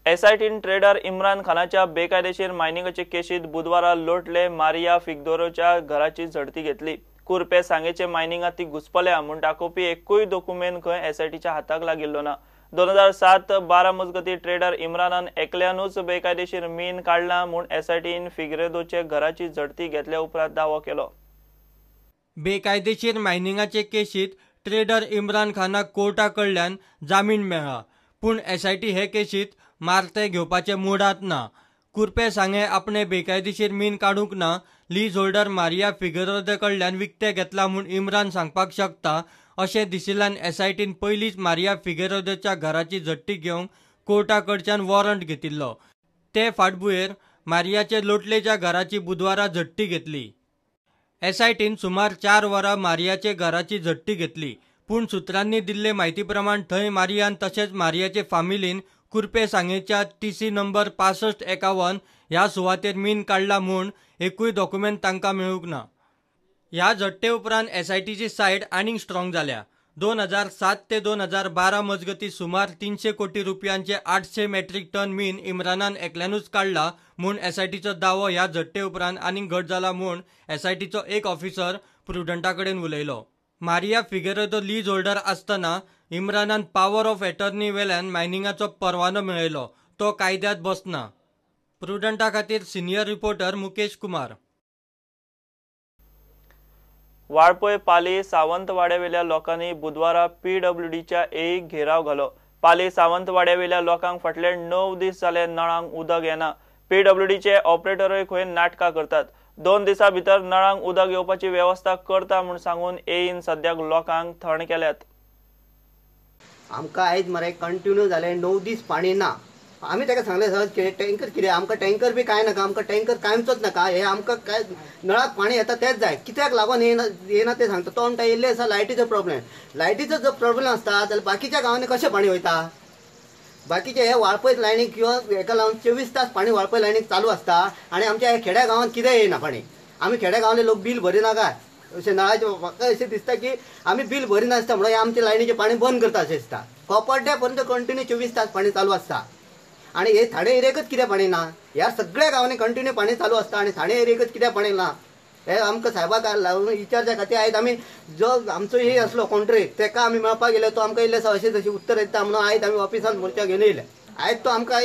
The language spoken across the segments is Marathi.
एसआयटीन ट्रेडर इम्रान खानाच्या बेकायदेशीर मायनिंगचे केशीत बुधवारा लोटले मारिया फिगदोरोच्या घराची झडती घेतली। कुरपे सांगेचे मायनिंगात ती घुसपल्या म्हूण दाखोवपी एकूय डॉक्युमेंट खंय एसआयटीच्या हाताक लागिल्लो ना। 2007-12 मजगती ट्रेडर इम्रानान एकल्यानूच बेकायदेशीर मीन काढला म्हूण एसआयटीन फिगरेदोचे घराची झडती घेतल्या उपरांत दावो केलो। बेकायदेशीर मायनिंगाचे केशीत ट्रेडर इम्रान खानाक कोर्टा कडल्यान जामीन मेळ्ळा, पूण एसआयटी हे केशीत मारते घेवपाचे मुडात ना। कुरपे सांगे आपणे बेकायदेशीर मीन काढूंक ना, लीज होल्डर मारिया फिगरेदो कडल्यान विकते घेतला म्हूण इम्रान सांगपाक शकता, अशें दिशिल्ल्यान एसआयटीन पयलींच मारिया फिगरेदोच्या घराची झडटी घेवंक कोर्टा कडच्यान वॉरंट घेतिल्लो। ते फाटभुंयेर मारियाचे लोटलेच्या घराची बुधवारा झडटी घेतली। एसआयटीन सुमार 4 वरां मारियाचे घराची झडटी घेतली, पूण सुत्रांनी दिल्ले म्हायती प्रमाण थंय मारियान तशेंच मारियाचे फामिलीन कुरपे सांगेच्या TC नंबर 6551 ह्या सुवातेर मीन काढला म्हूण एकूय डॉक्युमेंट तांकां मेळूंक ना। ह्या झडटे उपरांत एसआयटीची सायड आनीक स्ट्रॉंग जाल्या। 2007 ते 2012 मजगती सुमार 300 कोटी रुपयांचे 800 मेट्रिक टन मीन इम्रानान एकल्यानूच काढला म्हूण एसआयटीचो दावो ह्या झडटे उपरांत आनीक घट जाला म्हूण एसआयटीचो एक ऑफिसर प्रुडंटा कडेन उलयलो। मारिया फिगरेदो लीज होल्डर आसतना इम्रानान पॉवर ऑफ एटर्नी वेल्यान मायनिंगाचो परवानो मेळयलो, तो कायद्यात बसना। प्रुडंटा खातीर सिनियर रिपोर्टर मुकेश कुमार। वाळपय पाली सावंतवाड्यावेल्या लोकांनी बुधवारा PWDच्या एक घेराव घालो। पाली सावंतवाड्यावेल्या लोकांक फाटले 9 दीस जाले नळांक उदक येना। PWDचे ऑपरेटरय खंय नाटकां करतात। 2 दिसां भितर नळांक उदक येवपाची वेवस्था करता म्हूण सांगून एईन सद्याक लोकांक थंड केल्यात। आमकां आयज मरे कंटिन्यू जाले 9 दीस पाणी ना। आमी ताका सांगले सर टँकर कितें आमकां टँकर बी कांय नाका, आमकां टँकर कांयच नाका, हे आमकां काय नळाक पाणी येता तेच जाय, कित्याक लागून येना ते सांगता। तो म्हणटा येयल्ले आसा लायटीचो प्रॉब्लेम। लायटीचो जर प्रॉब्लेम आसता जाल्यार बाकीच्या गांवांनी कशें पाणी वयता? बाकीचे हे वाळपय लायनीक किंवा हेका लागून 24 तास पाणी वाळपय लायनीक चालू आसता आनी आमच्या हे खेड्या गांवांत कितें येयना पाणी। आमी खेड्या गांवांतले लोक बील भरिना काय अशें नळाचे म्हाका अशें दिसता की आमी बील भरिनासता म्हणून आमचे लायनीचे पाणी बंद करता अशें दिसता। कॉपर डे पर्यंत कंटिन्यू 24 तास पाणी चालू आसता आणि हे थाणे एरियेकच कित्याक पाणी ना? ह्या सगळ्या गांवांनी कंटिन्यू पाणी चालू आसता आणि थाणे एरियेकच कित्याक पाणी ना? हे आमकां साहेबाक लागून विचारच्या खातीर आयज आमी जो आमचो हे आसलो कॉन्ट्रॅक्ट ताका आमी मेळपाक गेले, तो आमकां इल्लें अशें तशें उत्तर येता म्हणून आयज आमी ऑफिसान मोर्चा घेवन येयले। आयज तो आमकां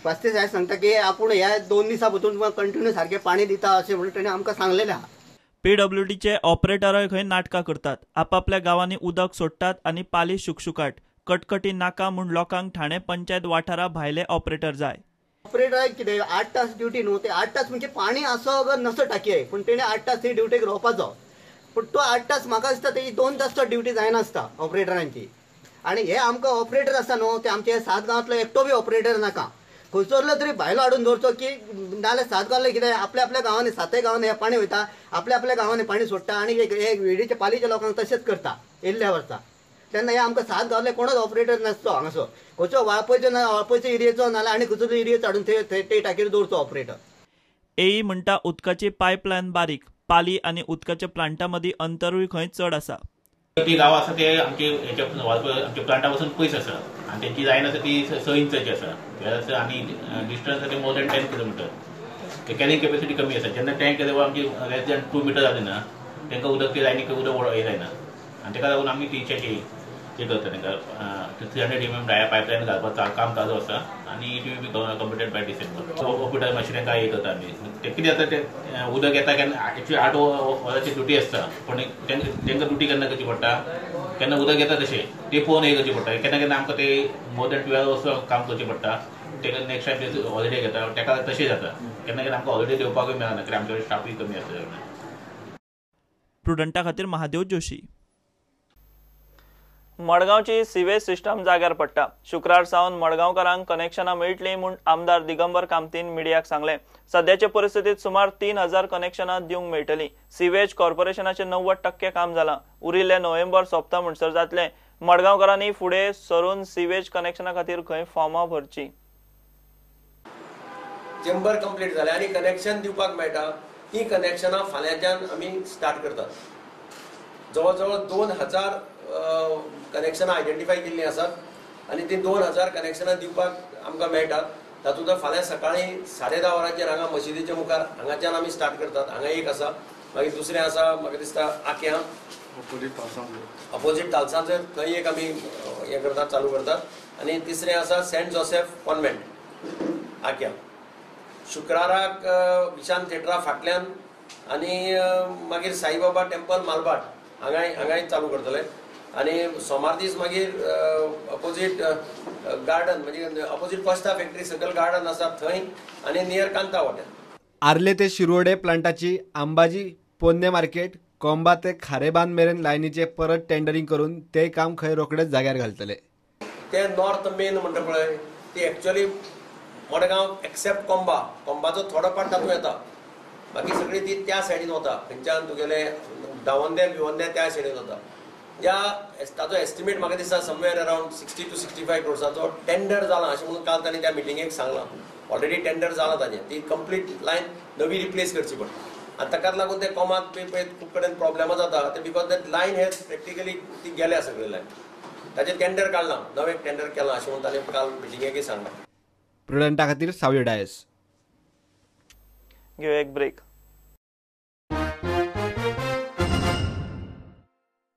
वास्ते साहेब सांगता की आपूण ह्या 2 दिसां भितर कंटिन्यू सारकें पाणी दिता अशें म्हणून ताणें आमकां सांगलेलें आहा। PWDचे ऑपरेटरय खंय नाटकां करतात, आपापल्या गांवांनी उदक सोडटात आनी पाली शुकशुकाट। कटकटी नाका म्हूण लोकांक ठाणे पंचायत वाठारा भायले ऑपरेटर जाय। ऑपरेटर कितें 8 तास ड्युटी न्हू, ते 8 तास म्हणजे पाणी असो अगर नसो टाकये पूण तेणे 8 तास थंय ड्युटेक रावपाचो, पूण तो 8 तास म्हाका दिसता तेजी 2 तास तो ड्युटी जायनासता ऑपरेटरांची। आणि हे आमकां ऑपरेटर आसा न्हू ते आमचे 7 गांवांतलो एकटो बी ऑपरेटर नाका, खंयसरलो तरी भायलो हाडून दवरचो की नाल्यार 7 गांवांतले कितें आपल्या आपल्या गांवांनी 7 गांवांनी हे पाणी वयता, आपल्या आपल्या गांवांनी पाणी सोडटा आणि हे वेडीच्या पालीच्या लोकांक तशेंच करता येयल्ल्या वर्सा। तेन्ना हे आमकां 7 गांवांतले कोणूच ऑपरेटर नासतो हांगासर, खंयचो वाळपयचो ना वाळपयचो एरियेचो नाल्यार आनी खंयचो एरियेचो हाडून ते टाकीर दवरचो ऑपरेटर। एई म्हणटा उदकाची पायपलायन बारीक, पाली आनी उदकाच्या प्लांटा मदीं अंतरूय खंय चड आसा। ती गांव आसा ते आमचे हेच्या आमच्या प्लांटा पासून पयस आसा आनी तेंची लायन आसा ती 6 इंचाची आसा आनी डिस्टन्स आसा ते more than 10 kilometre. Carrying capacity कमी आसा। जेन्ना टँक आमची लेस दॅन 2 मिटर जाली ना तांकां उदक ते लायनीक उदक येयना आनी ताका लागून आमी ती हे करता तांकां 300 mm पायपलायन घालपाचो काम चालू आसा आनी it will be completed by December. Operator मातशें तांकां हे करता आमी। ते कितें जाता ते उदक येता केन्ना एक्चुअली 8 वरांची ड्युटी आसता, पूण तांकां ड्युटी केन्ना करची पडटा केन्ना उदक येता तशें ते पळोवन हे करची पडटा। केन्ना केन्ना आमकां ते मोर दॅन 12 hours काम करचें पडटा, ताका नेक्स्ट टायम ते हॉलिडे घेता, ताका तशें जाता। केन्ना केन्ना आमकां हॉलिडे दिवपाकूय मेळना कित्याक आमचे कडेन स्टाफूय कमी आसता। प्रुडंटा खातीर महादेव जोशी। मडगांवची सिवेज सिस्टम जाग्यार पडटा। शुक्रार सावन मडगांवकारांक कनेक्शनां मेळटलीं म्हूण आमदार दिगंबर कामतीन मिडियाक सांगलें। सद्याचे परिस्थितीत सुमार 3000 कनेक्शनां दिवंक मेळटलीं। सिवेज कॉर्पोरेशनाचें 90% काम जालां, उरिल्लें नोव्हेंबर सोंपता म्हणसर जातलें। मडगांवकारांनी फुडें सरून सिवेज कनेक्शना खातीर खंय फॉर्मां भरचीं। चेंबर कंप्लीट जाले आनी कनेक्शन दिवपाक मेळटा। ही कनेक्शनां फाल्यांच्यान आमी स्टार्ट करतात। जवळ जवळ 2000 कनेक्शनां आयडेंटिफाय केल्लीं आसात आनी ती 2000 कनेक्शनां दिवपाक आमकां मेळटात. तातूंत फाल्यां सकाळीं 10:30 वरांचेर हांगा मशिदीच्या मुखार हांगाच्यान आमी स्टार्ट करतात. हांगा एक आसा, मागीर दुसरें आसा म्हाका दिसता आक्यां अपोजीट तालसांचेर, थंय एक आमी हें करतात, चालू करतात. आनी तिसरें आसा सेंट जोसेफ कॉन्व्हेंट आक्यां. शुक्राराक विशांत थिएटरा फाटल्यान आनी मागीर साईबाबा टेम्पल मालबाट हांगाय चालू करतले. आनी सोमार दीस मागीर अपोजीट गार्डन म्हणजे अपोजीट पस्ता फॅक्टरी सकयल गार्डन आसा थंय आनी नियर कांता हॉटेल. आर्ले ते शिरोडे प्लांटाची अंबाजी पोन्ने मार्केट कोंबा ते खारेबांद मेरेन लायनीचे परत टेंडरिंग करून ते काम खंय रोखडेच जाग्यार घालतले. ते नॉर्थ मेन म्हणटा पळय ती एक्चुअली मडगांव एक्सेप्ट कोंबाचो थोडो पार्ट तातूंत येता, बाकी सगळी ती त्या सायडीन वता. खंयच्यान तुगेले दावंदे बिवंदे त्या सायडीन वता. ताचो एस्टिमेट म्हाका दिसता somewhere around 60 to 65 crores tender जाला अशें म्हणून काल तांणी त्या मिटिंगेक सांगलां. ऑलरेडी टेंडर जाला ताचें, ती कंप्लीट लायन नवी रिप्लेस करची पडटा. आनी ताकाच लागून ते कोमाक पळय खूब कडेन प्रॉब्लेम जाता ते because that line has practically ती गेल्या सगळे लायन. ताचें टेंडर काडलां, नवें टेंडर केलां अशें म्हणून ताणें काल मिटिंगेक सांगलां. प्रुडंटा खातीर सावय डायस. घेऊ एक ब्रेक.